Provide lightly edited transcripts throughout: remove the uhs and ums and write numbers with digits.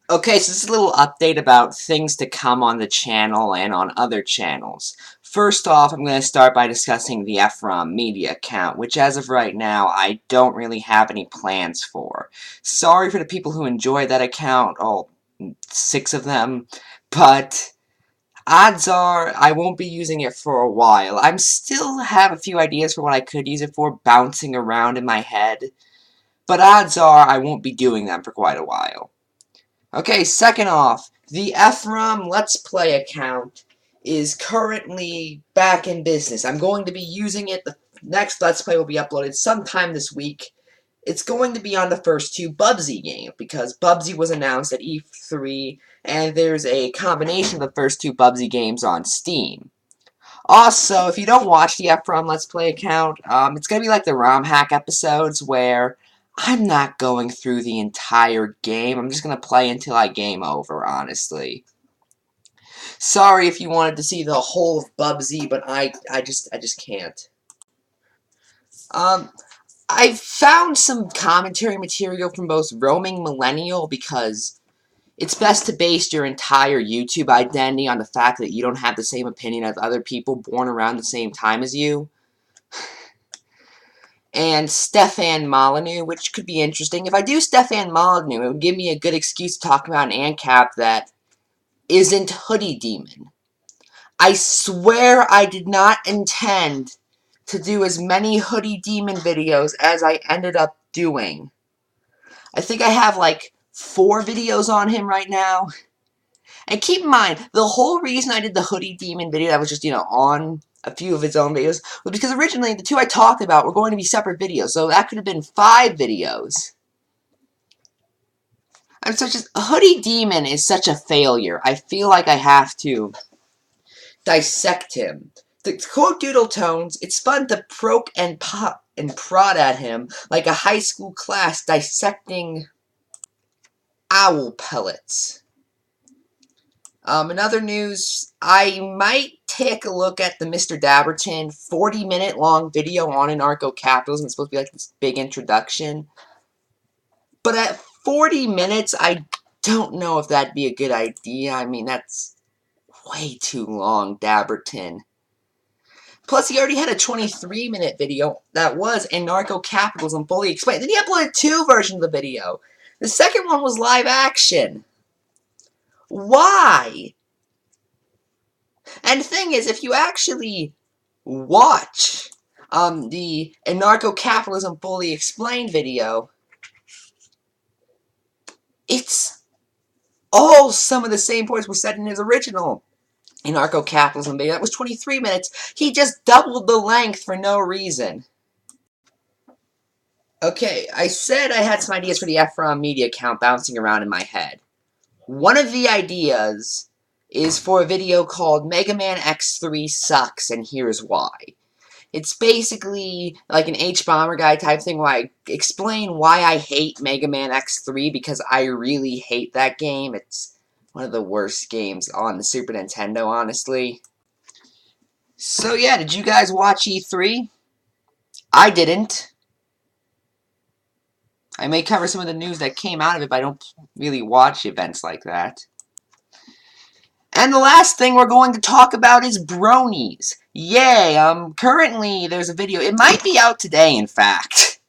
Okay, so this is a little update about things to come on the channel and on other channels. First off, I'm going to start by discussing the Ephrom media account, which as of right now, I don't really have any plans for. Sorry for the people who enjoy that account, all 6 of them, but odds are I won't be using it for a while. I still have a few ideas for what I could use it for bouncing around in my head, but odds are I won't be doing them for quite a while. Okay, second off, the Ephrom Let's Play account is currently back in business. I'm going to be using it. The next Let's Play will be uploaded sometime this week. It's going to be on the first 2 Bubsy games, because Bubsy was announced at E3, and there's a combination of the first 2 Bubsy games on Steam. Also, if you don't watch the Ephrom Let's Play account, it's going to be like the ROM hack episodes where I'm not going through the entire game. I'm just going to play until I game over, honestly. Sorry if you wanted to see the whole of Bubsy, but I just can't. I found some commentary material from both Roaming Millennial, because it's best to base your entire YouTube identity on the fact that you don't have the same opinion as other people born around the same time as you. And Stefan Molyneux, which could be interesting. If I do Stefan Molyneux, it would give me a good excuse to talk about an Ancap that isn't Hoodie Demon. I swear I did not intend to do as many Hoodie Demon videos as I ended up doing. I think I have like 4 videos on him right now. And keep in mind, the whole reason I did the Hoodie Demon video that was just, on a few of his own videos was because originally the 2 I talked about were going to be separate videos, so that could have been 5 videos. Hoodie Demon is such a failure. I feel like I have to dissect him. The quote Doodle Tones, it's fun to proke and pop and prod at him like a high school class dissecting owl pellets. In other news, I might take a look at the Mr. Dabberton 40-minute long video on anarcho-capitalism. It's supposed to be like this big introduction. But at 40 minutes, I don't know if that'd be a good idea. I mean, that's way too long, Dabberton. Plus, he already had a 23-minute video that was anarcho-capitalism fully explained. Then he uploaded 2 versions of the video. The second one was live action. Why? And the thing is, if you actually watch the anarcho-capitalism fully explained video, it's all some of the same points were said in his original anarcho-capitalism video. That was 23 minutes. He just doubled the length for no reason. Okay, I said I had some ideas for the Ephrom media account bouncing around in my head. One of the ideas is for a video called Mega Man X3 Sucks, and here's why. It's basically like an H-Bomber Guy type thing where I explain why I hate Mega Man X3, because I really hate that game. It's one of the worst games on the Super Nintendo, honestly. So yeah, did you guys watch E3? I didn't. I may cover some of the news that came out of it, but I don't really watch events like that. And the last thing we're going to talk about is Bronies. Yay, currently there's a video. It might be out today, in fact.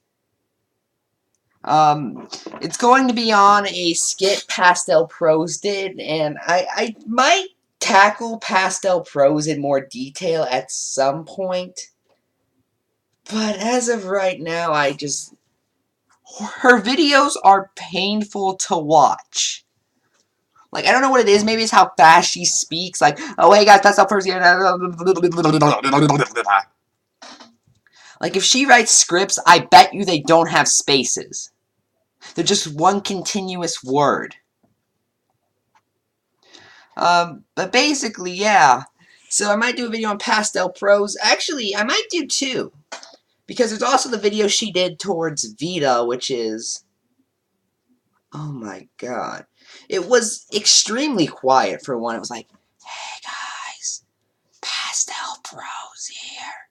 It's going to be on a skit Pastel Pros did, and I might tackle Pastel Pros in more detail at some point. But as of right now, her videos are painful to watch. Like, I don't know what it is. Maybe it's how fast she speaks. Like, oh, hey, guys, Pastel Pros here. Like, if she writes scripts, I bet you they don't have spaces. They're just one continuous word. But basically, yeah. So I might do a video on Pastel Pros. Actually, I might do 2. Because there's also the video she did towards Vita, which is... oh my god. It was extremely quiet for one. It was like, hey guys, Pastel Pros here,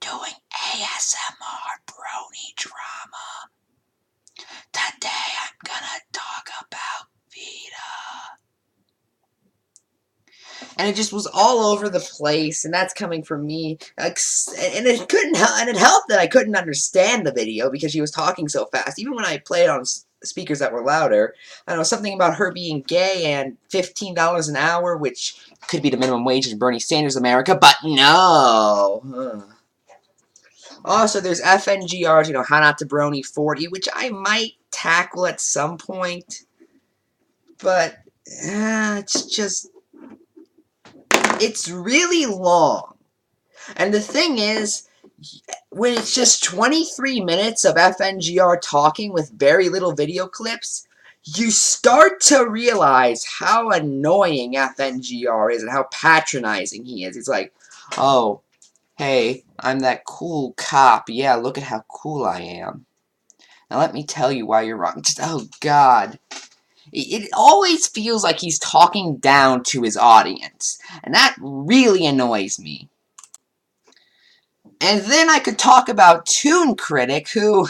doing ASMR brony drama. Today I'm gonna talk about Vita. And it just was all over the place, and that's coming from me. And it couldn't help, and it helped that I couldn't understand the video because she was talking so fast. Even when I played on speakers that were louder, I don't know, something about her being gay and $15 an hour, which could be the minimum wage in Bernie Sanders' America, but no. Also, there's FNGRs, you know, How Not to Brony 40, which I might tackle at some point, but it's just, it's really long. And the thing is, when it's just 23 minutes of FNGR talking with very little video clips, you start to realize how annoying FNGR is and how patronizing he is. It's like, oh, hey, I'm that cool cop. Yeah, look at how cool I am. Now let me tell you why you're wrong. Just, oh, God. It always feels like he's talking down to his audience. And that really annoys me. And then I could talk about Toon Critic, who...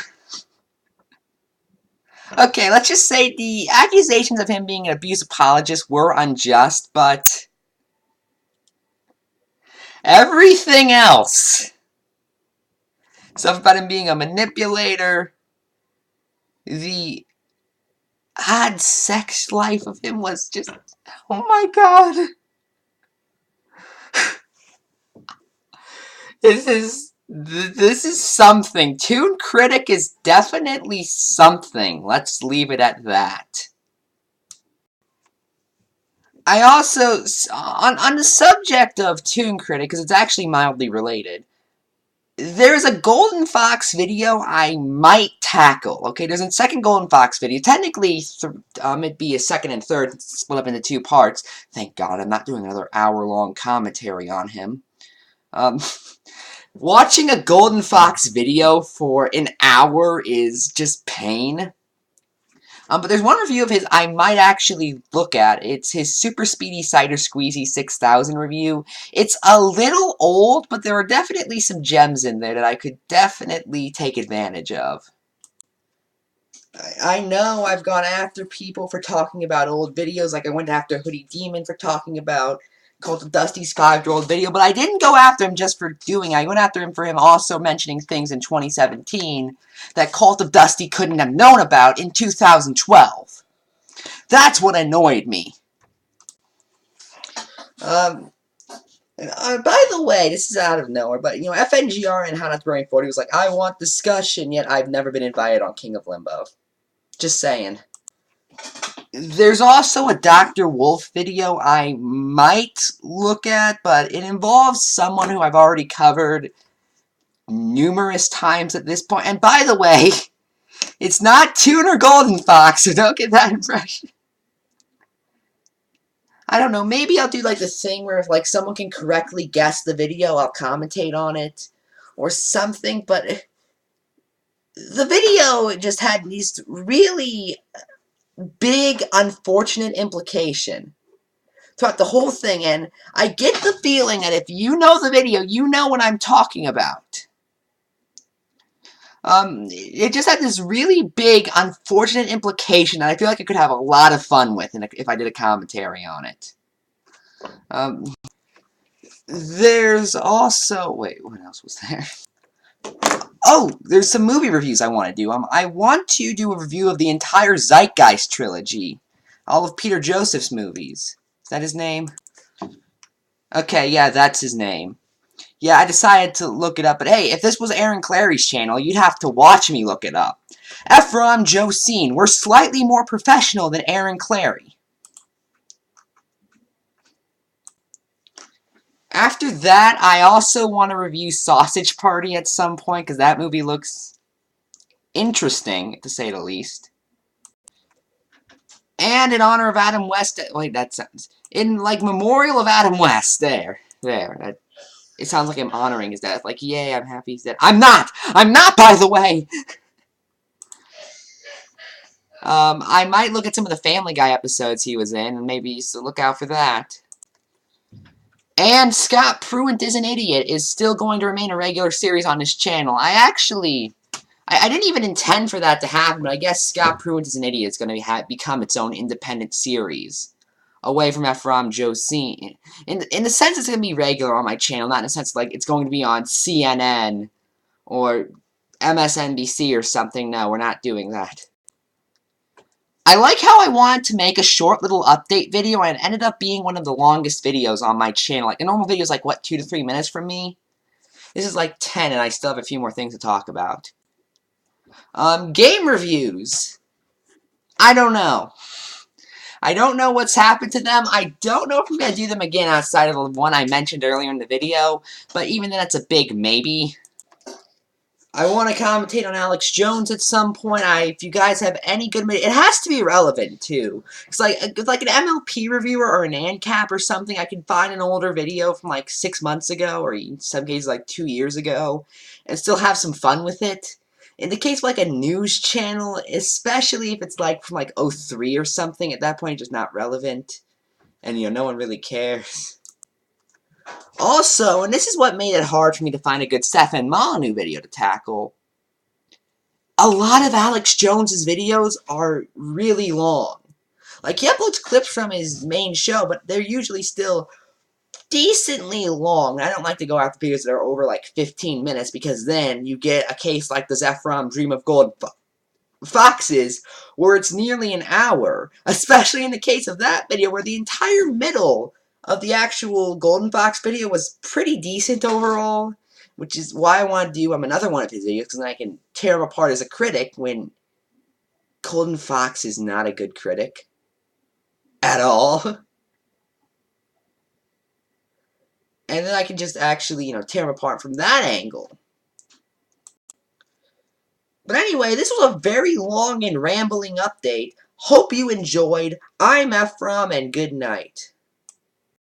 Okay, let's just say the accusations of him being an abuse apologist were unjust, but... everything else... stuff about him being a manipulator... the odd sex life of him was just... oh my god... This is something. Toon Critic is definitely something. Let's leave it at that. I also, on the subject of Toon Critic, because it's actually mildly related, there's a Golden Fox video I might tackle. Okay, there's a second Golden Fox video. Technically, it'd be a second and third, split up into 2 parts. Thank God I'm not doing another hour-long commentary on him. Watching a Golden Fox video for an hour is just pain. But there's one review of his I might actually look at. It's his Super Speedy Cider Squeezy 6000 review. It's a little old, but there are definitely some gems in there that I could definitely take advantage of. I know I've gone after people for talking about old videos, like I went after Hoodie Demon for talking about Cult of Dusty's 5-year-old video, but I didn't go after him just for doing it. I went after him for him also mentioning things in 2017 that Cult of Dusty couldn't have known about in 2012. That's what annoyed me. By the way, this is out of nowhere, but, you know, FNGR and How Not to Brain 40 was like, I want discussion, yet I've never been invited on King of Limbo. Just saying. There's also a Dr. Wolf video I might look at, but it involves someone who I've already covered numerous times at this point. And by the way, it's not Toon or Golden Fox, so don't get that impression. I don't know, maybe I'll do like the thing where if like someone can correctly guess the video, I'll commentate on it. Or something, but the video just had these really big, unfortunate implication throughout the whole thing, and I get the feeling that if you know the video, you know what I'm talking about. It just had this really big, unfortunate implication that I feel like I could have a lot of fun with if I did a commentary on it. There's also... wait, what else was there? Oh, there's some movie reviews I want to do. I want to do a review of the entire Zeitgeist trilogy. All of Peter Joseph's movies. Is that his name? Okay, yeah, that's his name. Yeah, I decided to look it up, but hey, if this was Aaron Clary's channel, you'd have to watch me look it up. Ephrom, Josine, we're slightly more professional than Aaron Clary. After that, I also want to review Sausage Party at some point, because that movie looks interesting, to say the least. And in honor of Adam West... wait, that sentence. In, like, memorial of Adam West. There. It sounds like I'm honoring his death. Like, yay, I'm happy he's dead. I'm not! I'm not, by the way! I might look at some of the Family Guy episodes he was in, and maybe so look out for that. And Scott Pruitt is an Idiot is still going to remain a regular series on his channel. I didn't even intend for that to happen, but I guess Scott Pruitt is an Idiot is going to become its own independent series away from Ephrom, Josine. In the sense it's going to be regular on my channel, not in the sense like it's going to be on CNN or MSNBC or something. No, we're not doing that. I like how I wanted to make a short little update video, and it ended up being one of the longest videos on my channel. Like, a normal video is like, what, 2 to 3 minutes from me? This is like 10, and I still have a few more things to talk about. Game reviews. I don't know. I don't know what's happened to them. I don't know if I'm going to do them again outside of the one I mentioned earlier in the video, but even then, that's a big maybe. I want to commentate on Alex Jones at some point. If you guys have any good, it has to be relevant too. It's like an MLP reviewer or an Ancap or something. I can find an older video from like 6 months ago, or in some cases like 2 years ago, and still have some fun with it. In the case of like a news channel, especially if it's like from like '03 or something, at that point it's just not relevant, and no one really cares. Also, and this is what made it hard for me to find a good Stefan Molyneux video to tackle, a lot of Alex Jones's videos are really long. Like, he uploads clips from his main show, but they're usually still decently long. I don't like to go after videos that are over like 15 minutes, because then you get a case like the Ephrom Dream of Gold Foxes, where it's nearly an hour, especially in the case of that video, where the entire middle of the actual Golden Fox video was pretty decent overall, which is why I want to do another one of his videos, because then I can tear him apart as a critic when Golden Fox is not a good critic at all. And then I can just actually, tear him apart from that angle. But anyway, this was a very long and rambling update. Hope you enjoyed. I'm Ephrom, and good night.